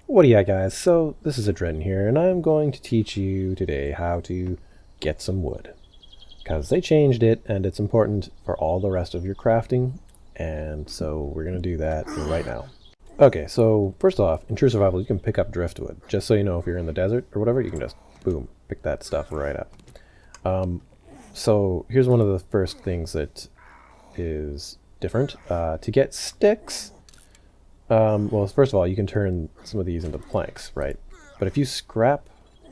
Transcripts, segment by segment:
What do you got, guys? So this is Adren here, and I'm going to teach you today how to get some wood. Because they changed it, and it's important for all the rest of your crafting, and so we're going to do that right now. Okay, so first off, in true survival, you can pick up driftwood. Just so you know, if you're in the desert or whatever, you can just, boom, pick that stuff right up. So here's one of the first things that is different. To get sticks, well, first of all, you can turn some of these into planks, right? But if you scrap...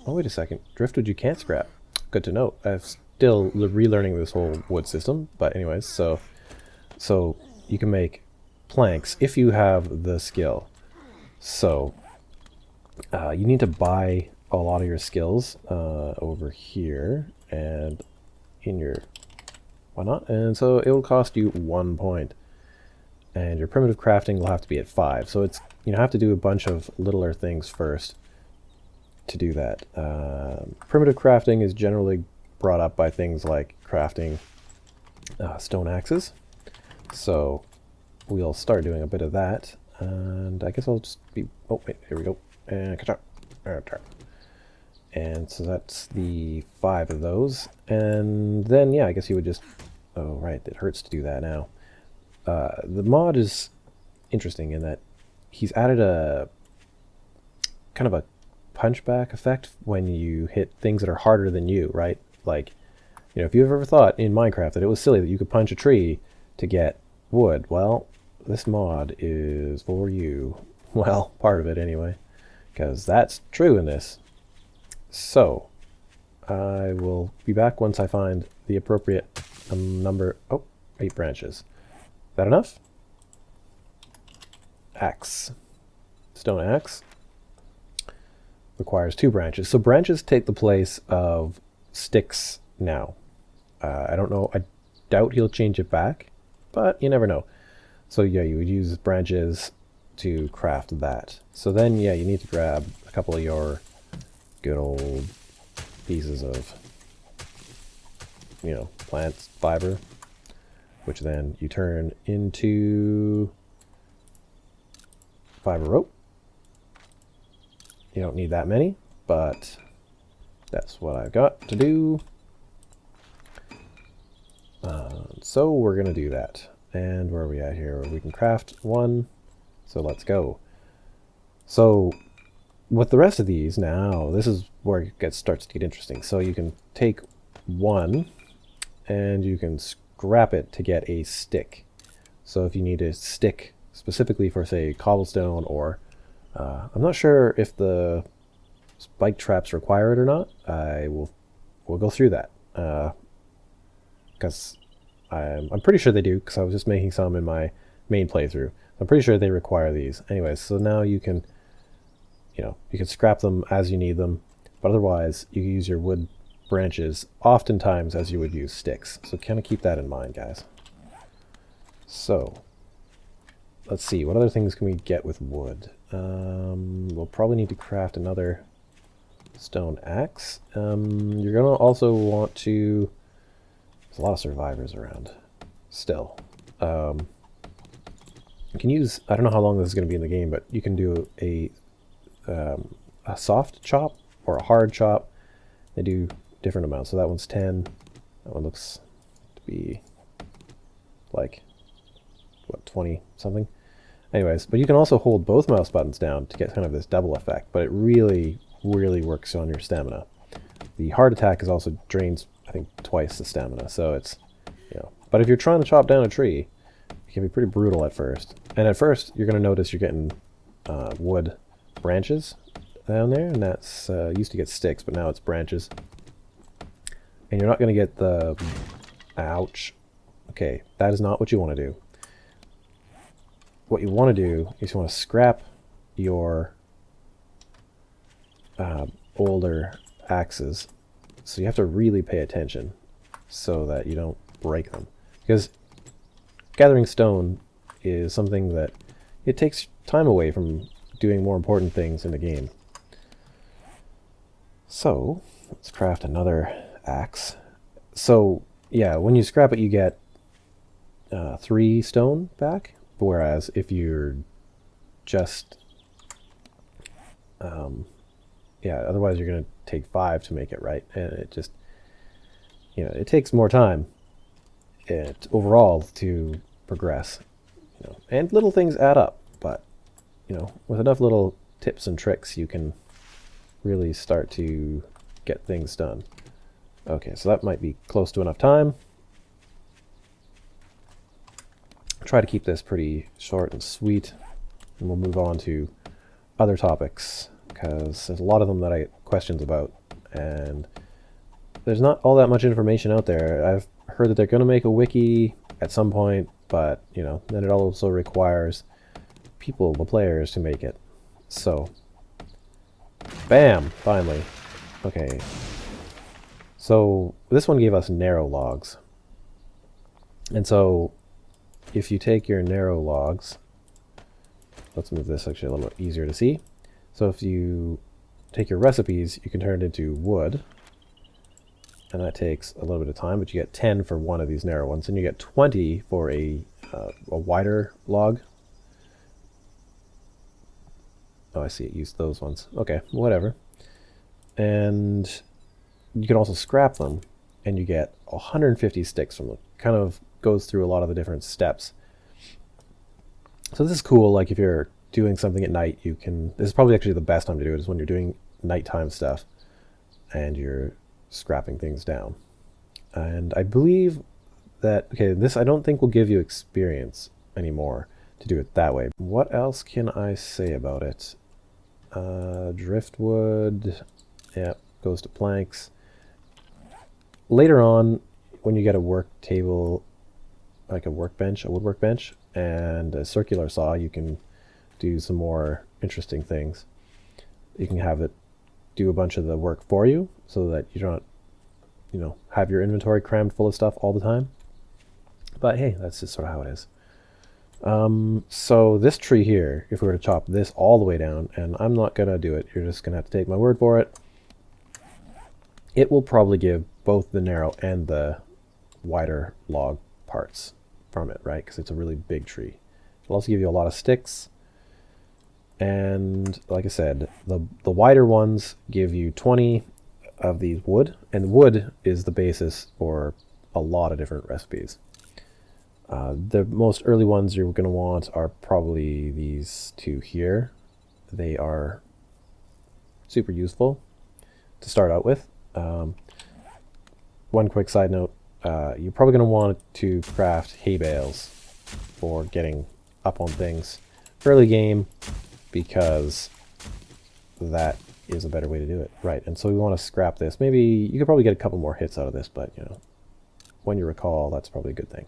Oh, wait a second. Driftwood you can't scrap. Good to know. I'm still relearning this whole wood system. But anyways, so you can make planks if you have the skill. So you need to buy a lot of your skills over here and in your... Why not? And so it will cost you 1 point. And your primitive crafting will have to be at 5. So it's, you have to do a bunch of littler things first to do that. Primitive crafting is generally brought up by things like crafting stone axes. So we'll start doing a bit of that. And I guess I'll just be... Oh, wait, here we go. And and so that's the 5 of those. And then, yeah, I guess you would just... Oh, right, it hurts to do that now. The mod is interesting in that he's added a kind of a punchback effect when you hit things that are harder than you, right? Like, if you've ever thought in Minecraft that it was silly that you could punch a tree to get wood, well, this mod is for you. Well, part of it anyway, because that's true in this. So, I will be back once I find the appropriate number... Oh, 8 branches. That enough? Axe. Stone axe. Requires 2 branches. So branches take the place of sticks now. I don't know. I doubt he'll change it back, but you never know. So yeah, you would use branches to craft that. So then, yeah, you need to grab a couple of your good old pieces of, plant fiber, which then you turn into fiber rope. You don't need that many, but that's what I've got to do. So we're going to do that. And where are we at here? We can craft 1. So let's go. So with the rest of these now, this is where it starts to get interesting. So you can take 1 and you can scrap it to get a stick. So if you need a stick specifically for, say, cobblestone, or I'm not sure if the spike traps require it or not. We'll go through that because I'm pretty sure they do, because I was just making some in my main playthrough. I'm pretty sure they require these. Anyways, so now you can scrap them as you need them, but otherwise you can use your wood branches oftentimes as you would use sticks. So kind of keep that in mind, guys. So let's see, what other things can we get with wood? We'll probably need to craft another stone axe. You're gonna also want to... There's a lot of survivors around still. You can use... I don't know how long this is going to be in the game, but you can do a soft chop or a hard chop. They do different amounts. So that one's 10. That one looks to be like, what, 20 something? Anyways, but you can also hold both mouse buttons down to get kind of this double effect, but it really, really works on your stamina. The hard attack is also drains, I think, twice the stamina, so it's, But if you're trying to chop down a tree, it can be pretty brutal at first. And at first, you're going to notice you're getting wood branches down there, and that's used to get sticks, but now it's branches. And you're not going to get the... Ouch. Okay, that is not what you want to do. What you want to do is you want to scrap your older axes. So you have to really pay attention so that you don't break them. Because gathering stone is something that it takes time away from doing more important things in the game. So let's craft another axe. So yeah, when you scrap it, you get 3 stone back. Whereas if you're just Yeah, otherwise you're going to take 5 to make it right, and it just, it takes more time overall to progress. And little things add up, but with enough little tips and tricks, you can really start to get things done. Okay, so that might be close to enough time. Try to keep this pretty short and sweet, and we'll move on to other topics, because there's a lot of them that I get questions about, and there's not all that much information out there. I've heard that they're going to make a wiki at some point, but then it also requires people, the players, to make it. So, bam, finally. Okay, so this one gave us narrow logs, and so if you take your narrow logs, let's move this actually a little bit easier to see. So if you take your recipes, you can turn it into wood, and that takes a little bit of time, but you get 10 for one of these narrow ones, and you get 20 for a wider log. Oh, I see, it used those ones. Okay, whatever. And you can also scrap them, and you get 150 sticks from them. Kind of goes through a lot of the different steps. So this is cool, like if you're doing something at night, you can, this is probably actually the best time to do it, is when you're doing nighttime stuff and you're scrapping things down. And I believe that, okay, this I don't think will give you experience anymore to do it that way. What else can I say about it? Driftwood, yeah, goes to planks. Later on, when you get a work table, like a workbench, a wood workbench, and a circular saw, you can do some more interesting things. You can have it do a bunch of the work for you, so that you don't, have your inventory crammed full of stuff all the time. But hey, that's just sort of how it is. So this tree here, if we were to chop this all the way down, and I'm not gonna do it, you're just gonna have to take my word for it, it will probably give both the narrow and the wider log parts from it, right? Because it's a really big tree. It'll also give you a lot of sticks, and like I said, the wider ones give you 20 of these wood, and wood is the basis for a lot of different recipes. The most early ones you're going to want are probably these two here. They are super useful to start out with. One quick side note, you're probably going to want to craft hay bales for getting up on things early game, because that is a better way to do it. Right, and so we want to scrap this. Maybe you could probably get a couple more hits out of this, but when you recall, that's probably a good thing.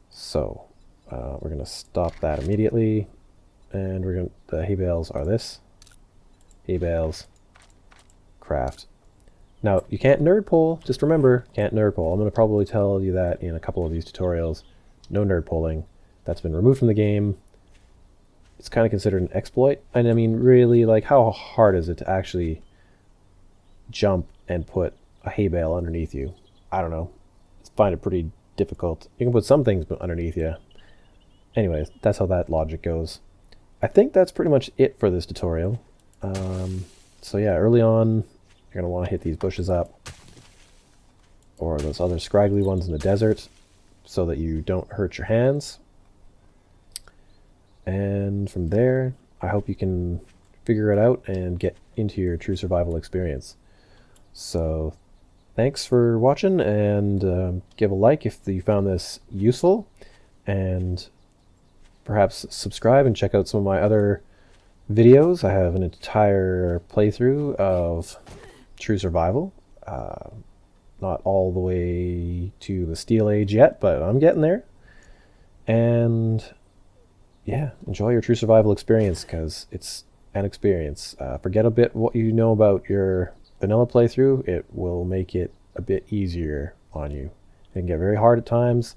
So we're going to stop that immediately, and the hay bales are this. Hay bales, craft. Now, you can't nerd pull. Just remember, can't nerd pull. I'm going to probably tell you that in a couple of these tutorials. No nerd pulling. That's been removed from the game. It's kind of considered an exploit. And I mean, really, like, how hard is it to actually jump and put a hay bale underneath you? I don't know. I find it pretty difficult. You can put some things underneath you. Anyways, that's how that logic goes. I think that's pretty much it for this tutorial. So yeah, early on, you're going to want to hit these bushes up, or those other scraggly ones in the desert, so that you don't hurt your hands. And from there, I hope you can figure it out and get into your true survival experience. So thanks for watching, and give a like if you found this useful, and perhaps subscribe and check out some of my other videos. I have an entire playthrough of True Survival. Not all the way to the Steel Age yet, but I'm getting there. And yeah, enjoy your True Survival experience, because it's an experience. Forget a bit what you know about your vanilla playthrough. It will make it a bit easier on you. It can get very hard at times.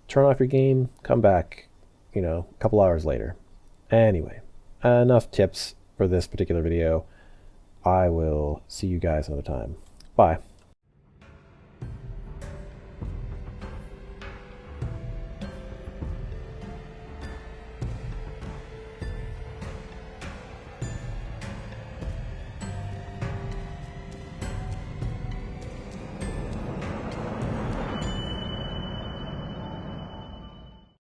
Turn off your game, come back, a couple hours later. Anyway, enough tips for this particular video. I will see you guys another time. Bye.